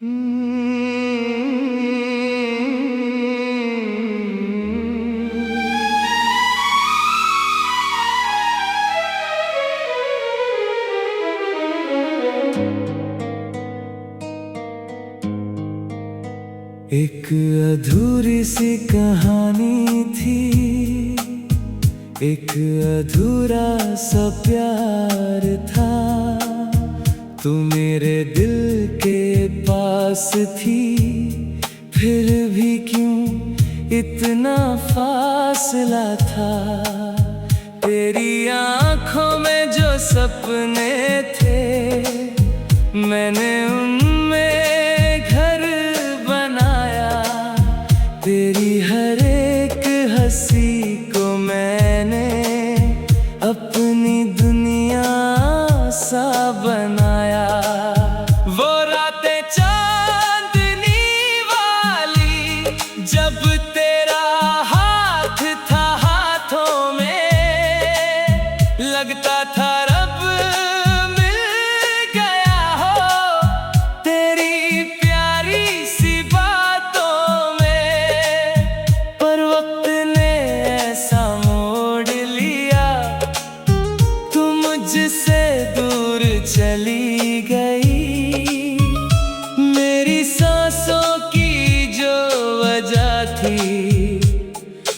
एक अधूरी सी कहानी थी, एक अधूरा सा प्यार था। तू मेरे दिल के पास थी, फिर भी क्यों इतना फासला था। तेरी आँखों में जो सपने थे, मैंने उनमें घर बनाया। तेरी हर एक हंसी को मैंने अपनी दुनिया सा बनाया। वो रातें चांदनी वाली, जब तेरा हाथ था हाथों में, लगता था रब मिल गया हो तेरी प्यारी सी बातों में। पर वक्त ने ऐसा मोड़ लिया, तू मुझसे दूर चली गई। मेरी सांसों की जो वजह थी,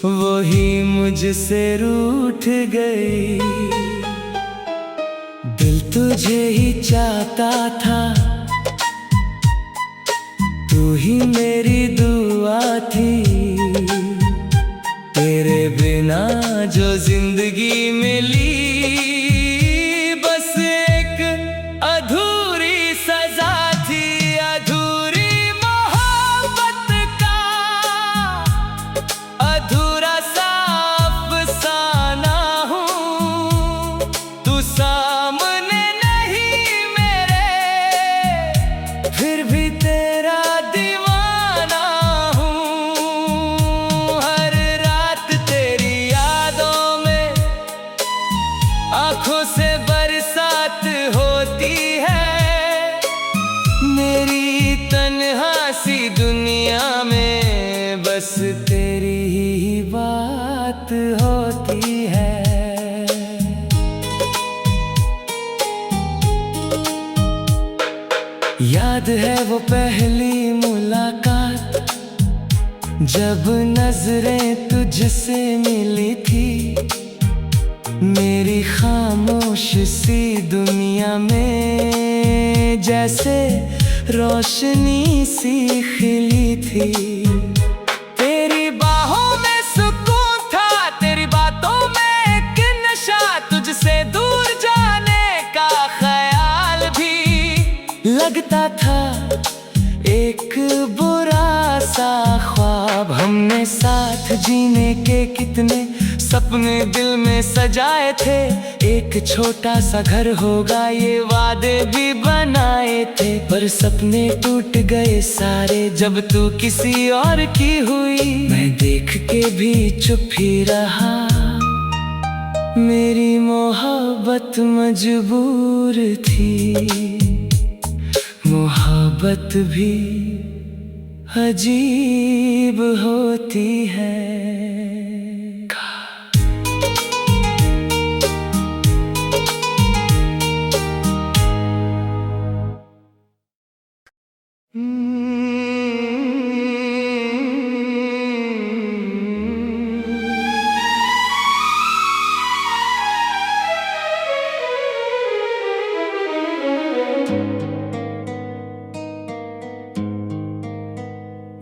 वही मुझसे रूठ गई। दिल तुझे ही चाहता था, तू ही मेरी दुआ थी। तेरे बिना जो जिंदगी मिली, बस एक अधूरी सजा थी। अधूरी मोहब्बत का अधूरा सा अफसाना हूँ। तू सामने नहीं मेरे, फिर भी तेरा दीवाना हूँ। हर रात तेरी यादों में आँखों से बरसात होती है। मेरी तन्हा सी दुनिया में बस तेरी ही बात होती है। याद है वो पहली मुलाकात, जब नजरें तुझसे मिली थी। मेरी खामोश सी दुनिया में जैसे रोशनी सी खिली थी। तेरी बाहों में सुकून था, तेरी बातों में एक नशा। तुझसे दूर जाने का ख्याल भी लगता था एक बुरा सा ख्वाब। हमने साथ जीने के कितने सपने दिल में सजाए थे। एक छोटा सा घर होगा ये वादे भी बनाए थे, पर सपने टूट गए सारे जब तू किसी और की हुई। मैं देख के भी चुप ही रहा, मेरी मोहब्बत मजबूर थी। मोहब्बत भी अजीब होती है।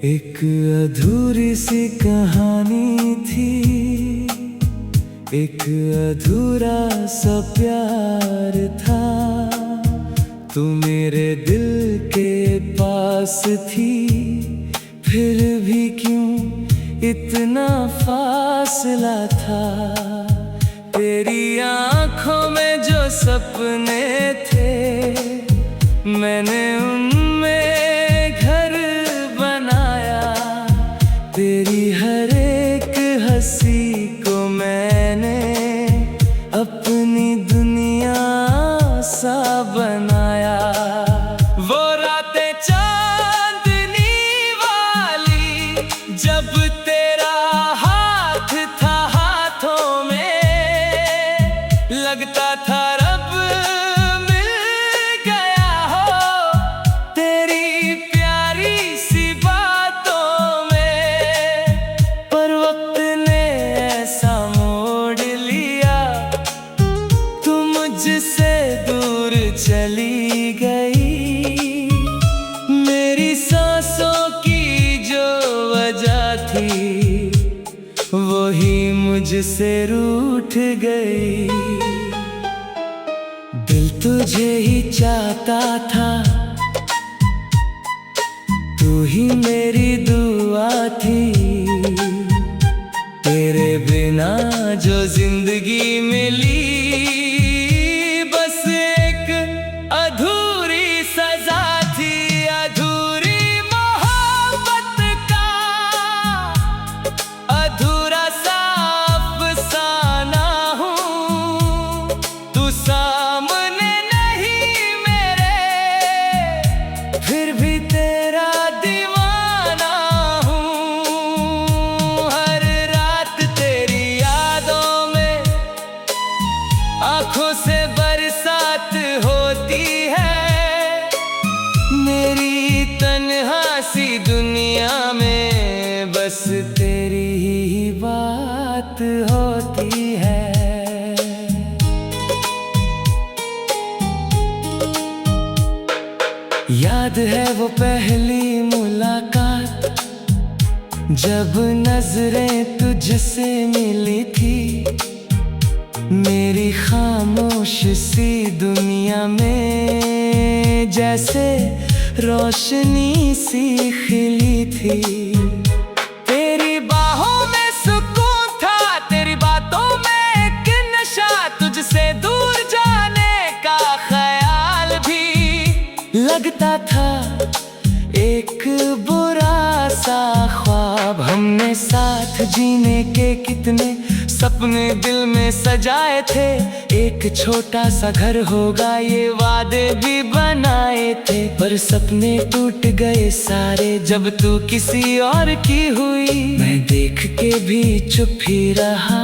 एक अधूरी सी कहानी थी, एक अधूरा सा प्यार था। तू मेरे दिल के पास थी, फिर भी क्यों इतना फासला था। तेरी आँखों में जो सपने थे, मैंने उनमें घर बनाया। तेरी हर एक हंसी को मैंने अपनी दुनिया सा बनाया। वो रातें मुझसे रूठ गई। दिल तुझे ही चाहता था, तू ही मेरी दुआ थी। तेरे बिना जो जिंदगी मिली, बस एक अधूरी सजा थी। अधूरी मोहब्बत का अधूरा सा अफसाना हूँ। तू सामने नहीं मेरे, फिर भी तेरा दीवाना हूँ। हर रात तेरी यादों में आँखों से बरसात होती है। मेरी तन्हा सी दुनिया में बस तेरी ही बात होती है। याद है वो पहली मुलाकात, जब नजरें तुझसे मिली थी। मेरी खामोश सी दुनिया में जैसे रोशनी सी खिली थी। तेरी बाहों में सुकून था, तेरी बातों में एक नशा। तुझसे दूर जाने का ख्याल भी लगता था एक बुरा सा ख्वाब। हमने साथ जीने के कितने सपने दिल में सजाए थे। एक छोटा सा घर होगा ये वादे भी बनाए थे, पर सपने टूट गए सारे जब तू किसी और की हुई। मैं देख के भी चुप ही रहा,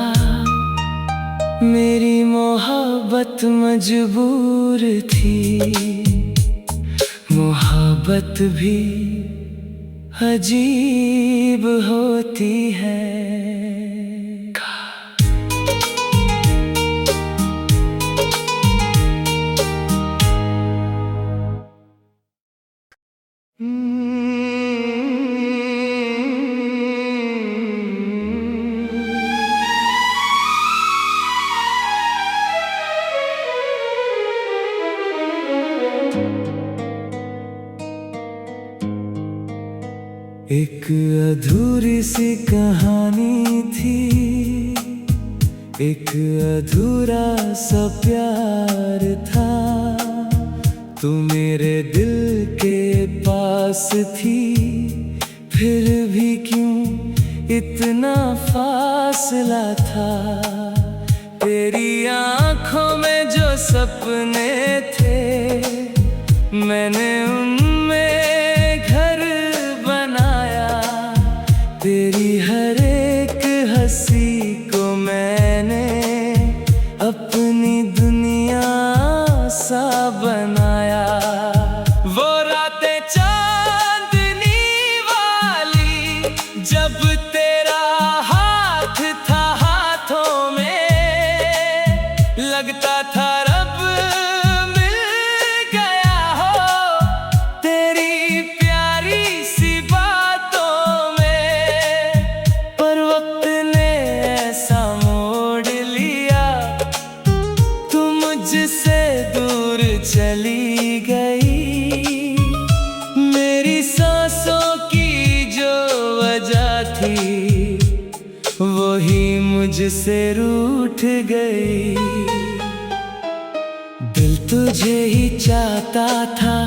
मेरी मोहब्बत मजबूर थी। मोहब्बत भी अजीब होती है। एक अधूरी सी कहानी थी, एक अधूरा सा प्यार था। तू मेरे दिल के पास थी, फिर भी क्यों इतना फासला था। तेरी आँखों में जो सपने थे, मैंने उनमें घर बनाया। तेरी हर एक हंसी को मैंने अपनी दुनिया सा बनाया। वो रातें चांदनी वाली, जब तेरा हाथ था हाथों में, लगता था रब मिल गया हो तेरी प्यारी सी बातों में। पर वक्त ने ऐसा मोड़ लिया, तू मुझसे दूर चली गई। मेरी सांसों की जो वजह थी, वही मुझसे रूठ गई। दिल तुझे ही चाहता था,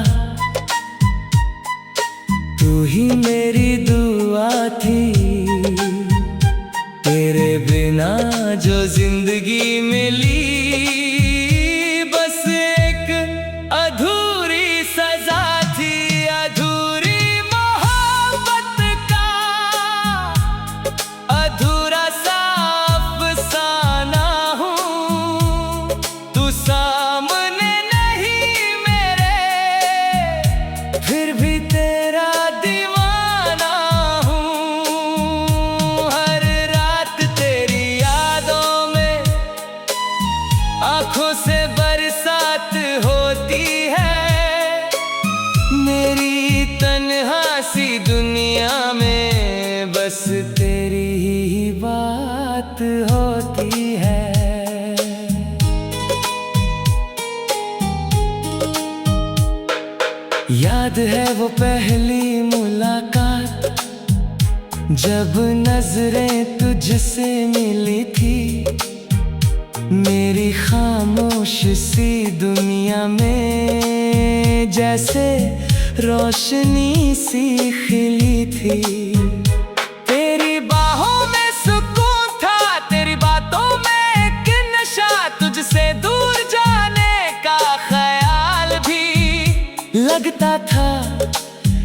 तू ही मेरी दुआ थी। तेरे बिना जो जिंदगी मिली, बस एक अधूरी सजा थी। अधूरी मोहब्बत का अधूरा सा अफसाना हूँ। तू सामने नहीं मेरे, फिर भी तेरा दीवाना हूँ। हर रात तेरी यादों में आँखों से बरसात होती है। मेरी तन्हा सी दुनिया में बस तेरी ही बात हो वो पहली मुलाकात, जब नजरें तुझसे मिली थी। मेरी खामोश सी दुनिया में जैसे रोशनी सी खिली थी। तेरी बाहों में सुकून था, तेरी बातों में एक नशा, तुझसे दूर जाने का ख्याल भी लगता था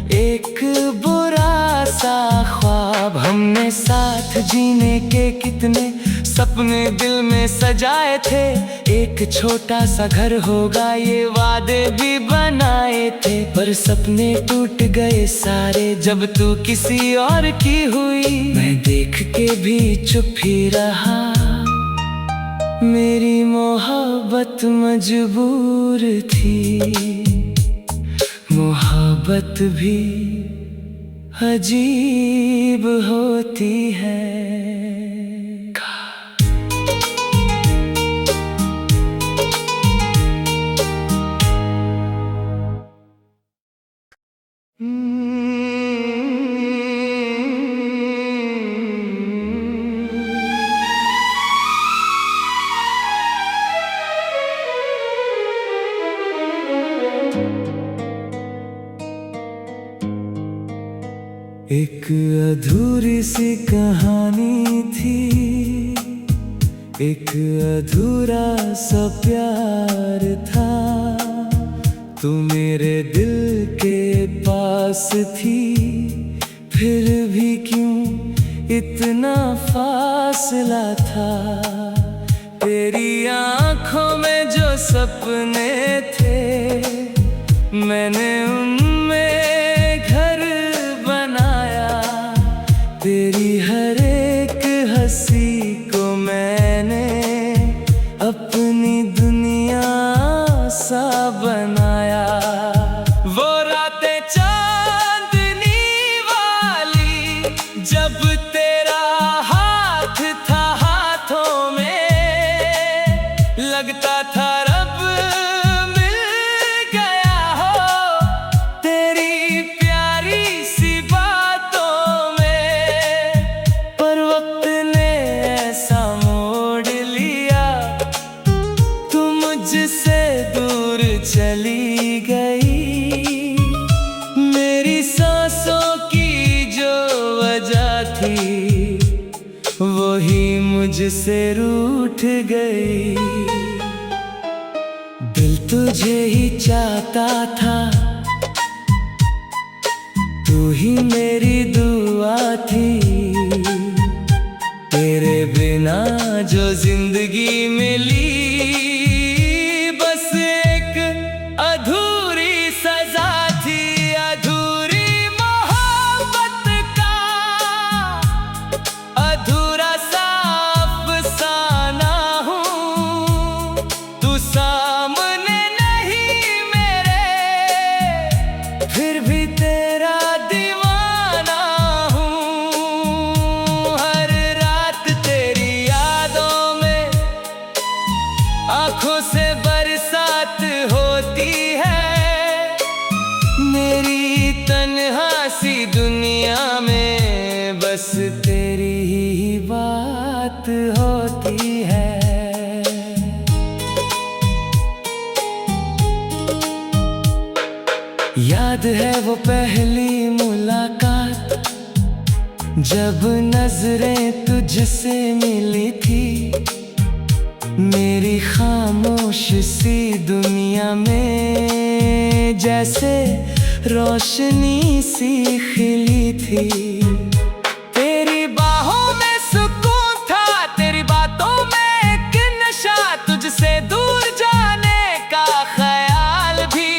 एक बुरा सा ख्वाब। हमने साथ जीने के कितने सपने दिल में सजाए थे, एक छोटा सा घर होगा ये वादे भी बनाए थे। पर सपने टूट गए सारे जब तू किसी और की हुई। मैं देख के भी चुप ही रहा, मेरी मोहब्बत मजबूर थी। मोहब्बत भी अजीब होती है। एक अधूरी सी कहानी थी, एक अधूरा सा प्यार था। तू मेरे दिल के पास थी, फिर भी क्यों इतना फासला था। तेरी आँखों में जो सपने थे, मैंने उनमें घर बनाया। तेरी हर एक हंसी को मैंने अपनी दुनिया सा बनाया। वो रातें चांदनी वाली, जब तेरा हाथ था हाथों में, लगता था रब मिल गया हो तेरी प्यारी सी बातों में। पर वक्त ने ऐसा मोड़ लिया, तू मुझसे दूर चली गई। मेरी सांसों की जो वजह थी, वही मुझसे रूठ गई। दिल तुझे ही चाहता था, तू ही मेरी दुआ थी। तेरे बिना जो जिंदगी मिली, बस एक अधूरी सजा थी। अधूरी मोहब्बत का अधूरा सा अफसाना हूँ। तू सामने नहीं मेरे, फिर भी तेरा दीवाना हूँ। हर रात तेरी यादों में आँखों से बरसात होती है। मेरी तन्हा सी दुनिया में बस तेरी ही बात होती है। याद है वो पहली मुलाकात, जब नजरें तुझसे मिली थी। मेरी खामोश सी दुनिया में जैसे रोशनी सी खिली थी। तेरी बाहों में सुकून था, तेरी बातों में एक नशा, तुझसे दूर जाने का ख्याल भी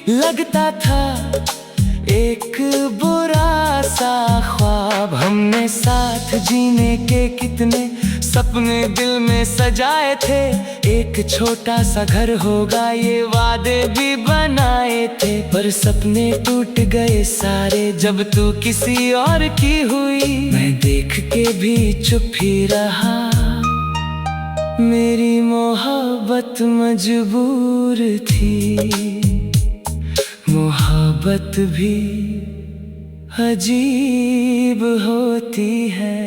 लगता था एक बुरा सा ख्वाब। हमने साथ जीने के कितने सपने दिल में सजाए थे, एक छोटा सा घर होगा ये वादे भी बनाए थे। पर सपने टूट गए सारे जब तू किसी और की हुई। मैं देख के भी चुप ही रहा, मेरी मोहब्बत मजबूर थी। मोहब्बत मोहब्बत भी अजीब होती है।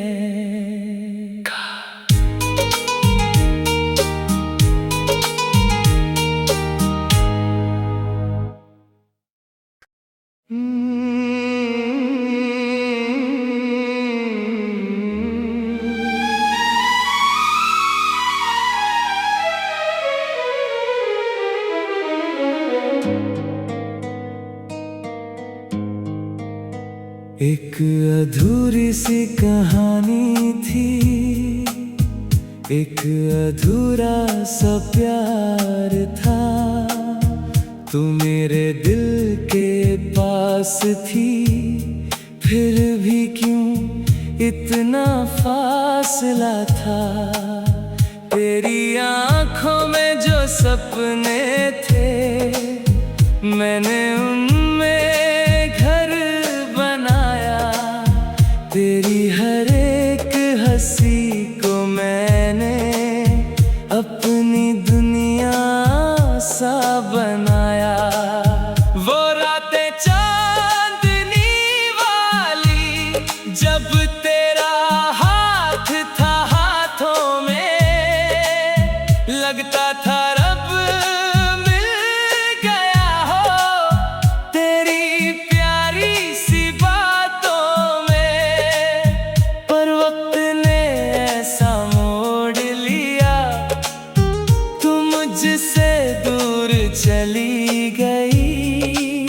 एक अधूरी सी कहानी थी, एक अधूरा सा प्यार था। तू मेरे दिल के पास थी, फिर भी क्यों इतना फासला था। तेरी आँखों में जो सपने थे, मैंने उनमें घर बनाया। तेरी हर एक हंसी को मैंने अपनी दुनिया सा बनाया। वो रातें चांदनी वाली, जब तेरा हाथ था हाथों में, लगता था रब मिल गया हो तेरी प्यारी सी बातों में। पर वक्त ने ऐसा मोड़ लिया, तू मुझसे दूर चली गई।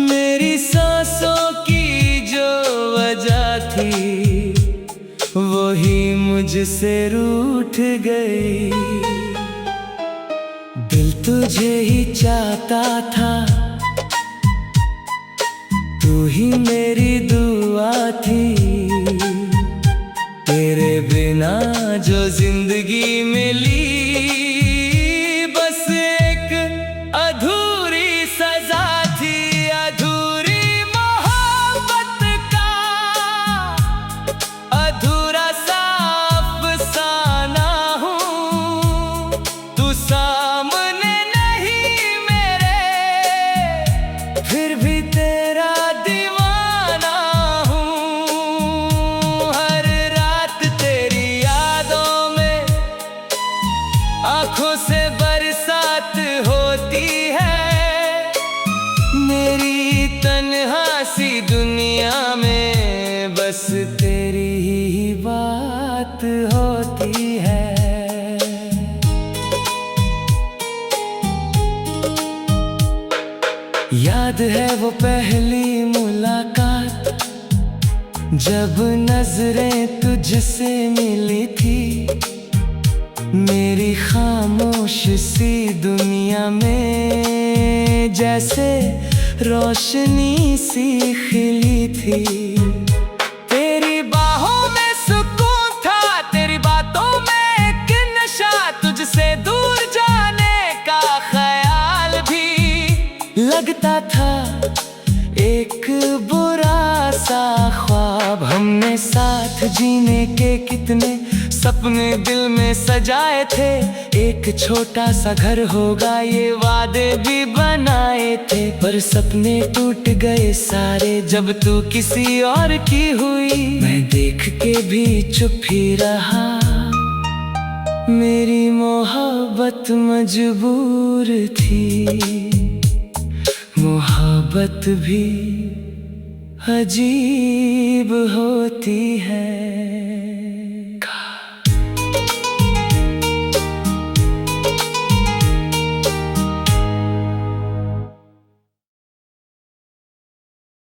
मेरी सांसों की जो वजह थी, वही मुझसे रूठ गई। दिल तुझे ही चाहता था, तू ही मेरी दुआ थी। तेरे बिना जो जिंदगी मिली, बस एक अधूरी सजा थी। अधूरी मोहब्बत का अधूरा सा अफसाना हूँ। तू सामने नहीं मेरे, फिर भी तेरा दीवाना हूँ। हर रात तेरी यादों में आँखों से बरसात होती है। मेरी तन्हा सी दुनिया में बस तेरी ही बात होती है। याद है वो पहली मुलाकात, जब नजरें तुझसे मिली थी। मेरी खामोश सी दुनिया में जैसे रोशनी सी खिली थी। तेरी बाहों में सुकून था, तेरी बातों में एक नशा। तुझसे दूर जाने का ख्याल भी लगता था एक बुरा सा ख्वाब। हमने साथ जीने के कितने सपने दिल में सजाए थे। एक छोटा सा घर होगा ये वादे भी बनाए थे, पर सपने टूट गए सारे जब तू किसी और की हुई। मैं देख के भी चुप ही रहा, मेरी मोहब्बत मजबूर थी। मोहब्बत भी अजीब होती है।